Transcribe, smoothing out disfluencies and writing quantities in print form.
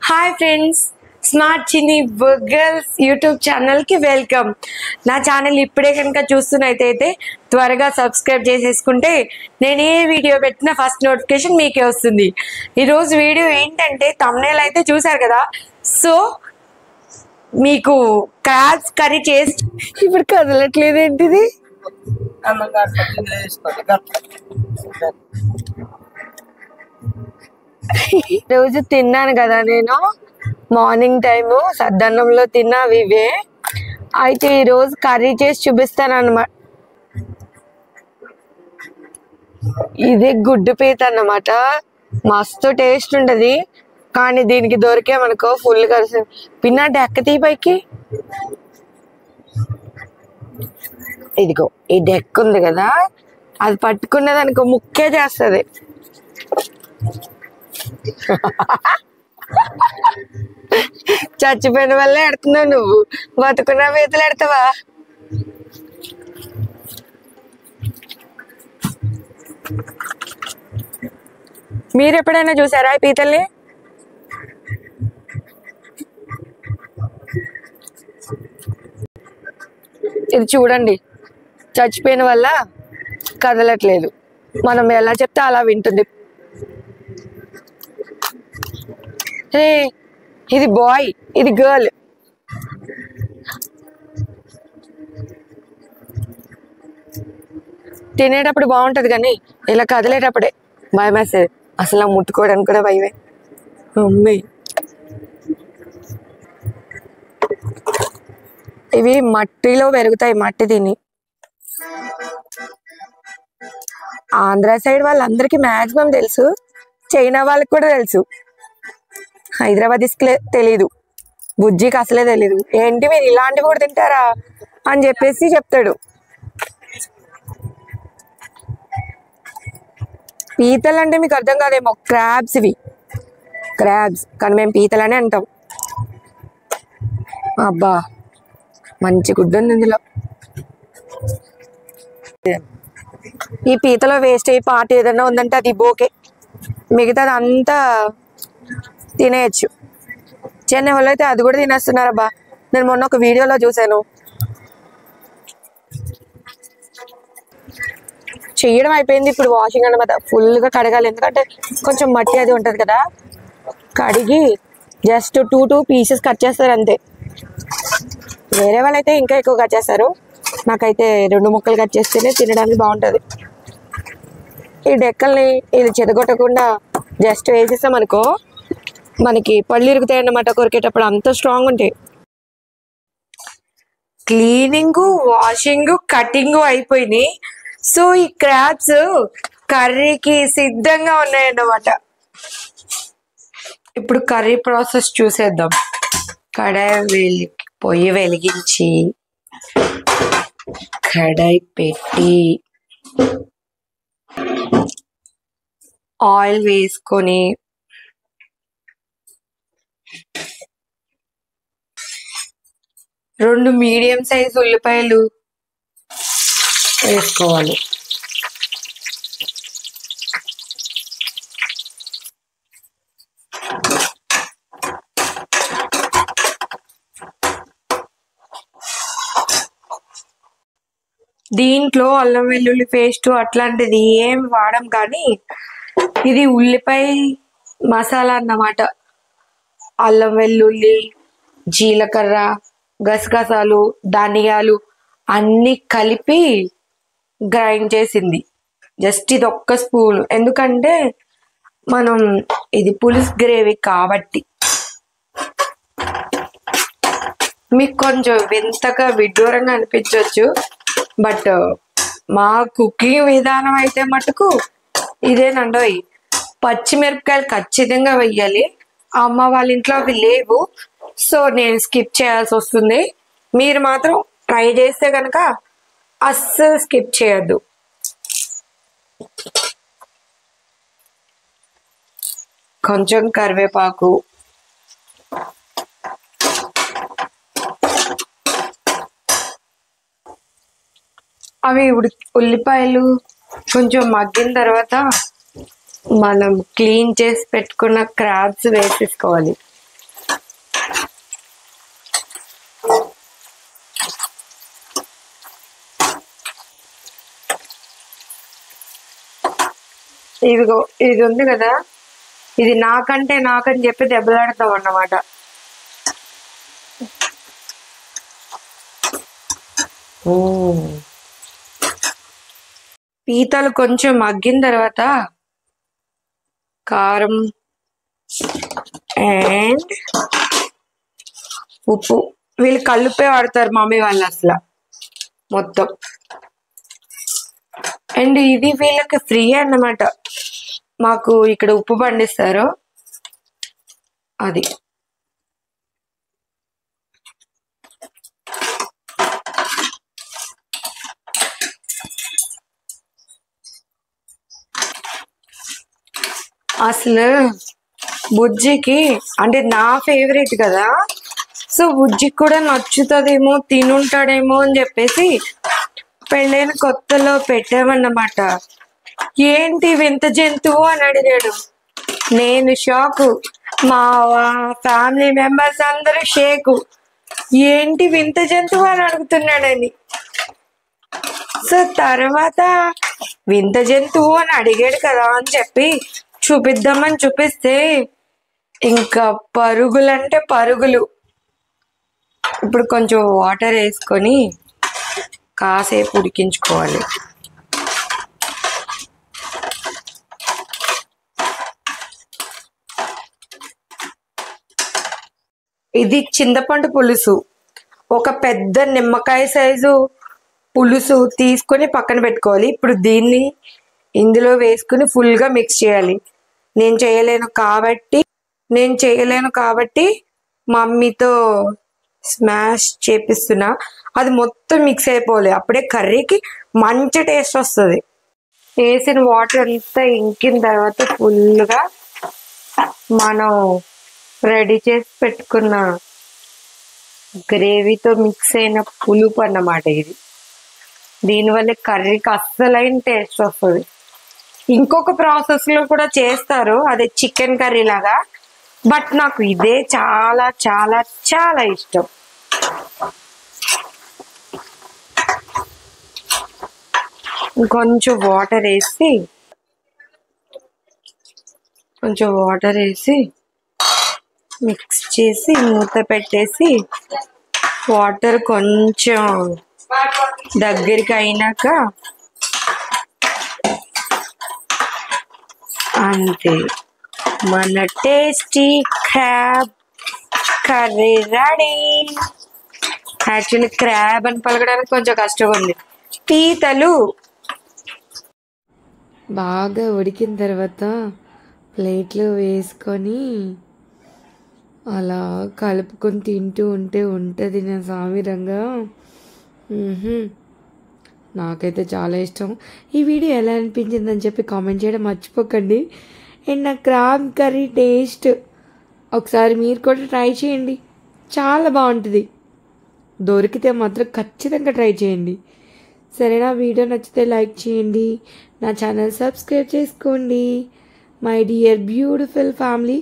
Hi friends, smart చిన్ని burgers YouTube ఛానల్కి welcome. నా ఛానల్ ఇప్పుడే కనుక చూస్తున్నట్టయితే త్వరగా సబ్స్క్రైబ్ చేసేసుకుంటే నేను ఏ వీడియో పెట్టినా ఫస్ట్ నోటిఫికేషన్ మీకే వస్తుంది. ఈరోజు వీడియో ఏంటంటే తమ్నేల్ అయితే చూసారు కదా. సో మీకు క్రాబ్స్ కర్రీ చేసి ఇప్పుడు కదలట్లేదు ఏంటిది. రోజు తిన్నాను కదా నేను మార్నింగ్ టైము సద్దన్నంలో తిన్నావి ఇవే. అయితే ఈరోజు కర్రీ చేసి చూపిస్తాను అన్నమాట. ఇది గుడ్డు పీత అన్నమాట. మస్తు టేస్ట్ ఉంటది, కానీ దీనికి దొరికే మనకు ఫుల్ కలిసి పిన్నా డెక్క తీ పైకి. ఇదిగో ఈ డెక్ ఉంది కదా, అది పట్టుకున్నది అనుకో ముక్కే చేస్తుంది. చచ్చిపోయిన వల్ల ఎడుతున్నావు నువ్వు, బతుకున్న పీతలు ఎడతావా? మీరు ఎప్పుడైనా చూసారా ఈ పీతల్ని? ఇది చూడండి, చచ్చిపోయిన వల్ల కదలట్లేదు. మనం ఎలా చెప్తే అలా వింటుంది. ఇది బాయ్, ఇది గర్ల్. తినేటప్పుడు బాగుంటది కానీ ఇలా కదిలేటప్పుడే భయం వేస్తుంది. అసలు ముట్టుకోవడానికి కూడా భయమే. మమ్మీ ఇవి మట్టిలో పెరుగుతాయి, మట్టి తిని. ఆంధ్ర సైడ్ వాళ్ళందరికీ మ్యాక్సిమం తెలుసు, చైనా వాళ్ళకి కూడా తెలుసు, హైదరాబాద్ తెలీదు, బుజ్జికి అసలే తెలీదు. ఏంటి మీరు ఇలాంటివి కూడా తింటారా అని చెప్పేసి చెప్తాడు. పీతలు అంటే మీకు అర్థం కాదేమో, క్రాబ్స్ ఇవి. క్రాబ్స్ కానీ మేము పీతలనే అంటాం. అబ్బా మంచి గుడ్డు ఉంది ఇందులో. ఈ పీతలో వేస్ట్ అయ్యి పాట ఏదైనా ఉందంటే అది బోకే, మిగతాది అంతా తినేయచ్చు. చెన్నై వాళ్ళు అయితే అది కూడా తినేస్తున్నారబ్బా. నేను మొన్న ఒక వీడియోలో చూశాను. చెయ్యడం అయిపోయింది, ఇప్పుడు వాషింగ్ అన్నమాట. ఫుల్గా కడగాలి, ఎందుకంటే కొంచెం మట్టి అది ఉంటుంది కదా. కడిగి జస్ట్ టూ పీసెస్ కట్ చేస్తారు అంతే. వేరే వాళ్ళైతే ఇంకా ఎక్కువ కట్ చేస్తారు, నాకైతే 2 ముక్కలు కట్ చేస్తేనే తినడానికి బాగుంటుంది. ఈ డెక్కల్ని ఇది చెదగొట్టకుండా జస్ట్ వేసేసాం అనుకో, మనకి పళ్ళు ఇరుగుతాయి అన్నమాట కొరికేటప్పుడు, అంత స్ట్రాంగ్ ఉంటాయి. క్లీనింగ్, వాషింగ్, కటింగ్ అయిపోయినాయి. సో ఈ క్రాబ్స్ కర్రీకి సిద్ధంగా ఉన్నాయన్నమాట. ఇప్పుడు కర్రీ ప్రాసెస్ చూసేద్దాం. పొయ్యి వెలిగించి కడాయి పెట్టి ఆయిల్ వేసుకొని రెండు మీడియం సైజ్ ఉల్లిపాయలు వేసుకోవాలి. దీంట్లో అల్లం వెల్లుల్లి పేస్ట్ అట్లాంటిది ఏం వాడం, కానీ ఇది ఉల్లిపాయ మసాలా అన్నమాట. అల్లం వెల్లుల్లి, జీలకర్ర, గసగసాలు, ధనియాలు అన్ని కలిపి గ్రైండ్ చేసింది. జస్ట్ ఇది ఒక్క స్పూన్, ఎందుకంటే మనం ఇది పులుసు గ్రేవీ కాబట్టి. మీకు కొంచెం వింతగా విడ్డూరంగా అనిపించవచ్చు, బట్ మా కుకింగ్ విధానం అయితే మటుకు ఇదేనండోయ్. పచ్చిమిరపకాయలు ఖచ్చితంగా వెయ్యాలి. అమ్మ వాళ్ళ ఇంట్లో అవి లేవు, సో నేను స్కిప్ చేయాల్సి వస్తుంది. మీరు మాత్రం ట్రై చేస్తే కనుక అస్సలు స్కిప్ చేయొద్దు. కొంచెం కరివేపాకు, అవి ఉల్లిపాయలు కొంచెం మగ్గిన తర్వాత మనం క్లీన్ చేసి పెట్టుకున్న క్రాబ్స్ వేసేసుకోవాలి. ఇదిగో ఇది ఉంది కదా, ఇది నాకంటే నాకని చెప్పి దెబ్బలాడతాం అన్నమాట. పీతలు కొంచెం మగ్గిన తర్వాత కారం అండ్ ఉప్పు, వీళ్ళు కల్లుపే వాడతారు మమ్మీ వాళ్ళు అసలు మొత్తం. అండ్ ఇది వీళ్ళకి ఫ్రీ అన్నమాట, మాకు ఇక్కడ ఉప్పు పండిస్తారు అది. అసలు బుజ్జికి అంటే నా ఫేవరెట్ కదా, సో బుజ్జికి కూడా నచ్చుతుందేమో తినుంటాడేమో అని చెప్పేసి పెళ్ళైన కొత్తలో పెట్టామన్నమాట. ఏంటి వింత జంతువు అని అడిగాడు. నేను షాకు, మా ఫ్యామిలీ మెంబర్స్ అందరూ షేకు, ఏంటి వింత జంతువు అని అడుగుతున్నాడని. సో తర్వాత వింత జంతువు అని అడిగాడు కదా అని చెప్పి చూపిద్దామని చూపిస్తే ఇంకా పరుగులంటే పరుగులు. ఇప్పుడు కొంచెం వాటర్ వేసుకొని కాసేపు ఉడికించుకోవాలి. ఇది చింతపండు పులుసు, ఒక పెద్ద నిమ్మకాయ సైజు పులుసు తీసుకొని పక్కన పెట్టుకోవాలి. ఇప్పుడు దీన్ని ఇందులో వేసుకుని ఫుల్గా మిక్స్ చేయాలి. నేను చేయలేను కాబట్టి మమ్మీతో స్మాష్ చేపిస్తున్నా. అది మొత్తం మిక్స్ అయిపోవాలి, అప్పుడే కర్రీకి మంచి టేస్ట్ వస్తుంది. వేసిన వాటర్ అంతా ఇంకిన తర్వాత ఫుల్గా మనం రెడీ చేసి పెట్టుకున్న గ్రేవీతో మిక్స్ అయిన పులుపు అన్నమాట ఇది. దీనివల్ల కర్రీకి అస్సలైన టేస్ట్ వస్తుంది. ఇంకొక ప్రాసెస్లో కూడా చేస్తారు, అదే చికెన్ కర్రీ లాగా, బట్ నాకు ఇదే చాలా చాలా చాలా ఇష్టం. కొంచెం వాటర్ వేసి మిక్స్ చేసి మూత పెట్టేసి వాటర్ కొంచెం దగ్గరికి అయినాక అంతే, మన tasty crab curry ready. Actually crab అని పలకడానికి కొంచెం కష్టంగా ఉంది. పీతలు బాగా ఉడికిన తర్వాత ప్లేట్లో వేసుకొని అలా కలుపుకొని తింటూ ఉంటే ఉంటుంది నా సామిరంగా. నాకైతే చాలా ఇష్టం. ఈ వీడియో ఎలా అనిపించిందని చెప్పి కామెంట్ చేయడం మర్చిపోకండి. అండ్ నా క్రాబ్ కర్రీ టేస్ట్ ఒకసారి మీరు కూడా ట్రై చేయండి, చాలా బాగుంటుంది. దొరికితే మాత్రం ఖచ్చితంగా ట్రై చేయండి. సరేనా? వీడియో నచ్చితే లైక్ చేయండి, నా ఛానల్ సబ్స్క్రైబ్ చేసుకోండి. My dear beautiful family.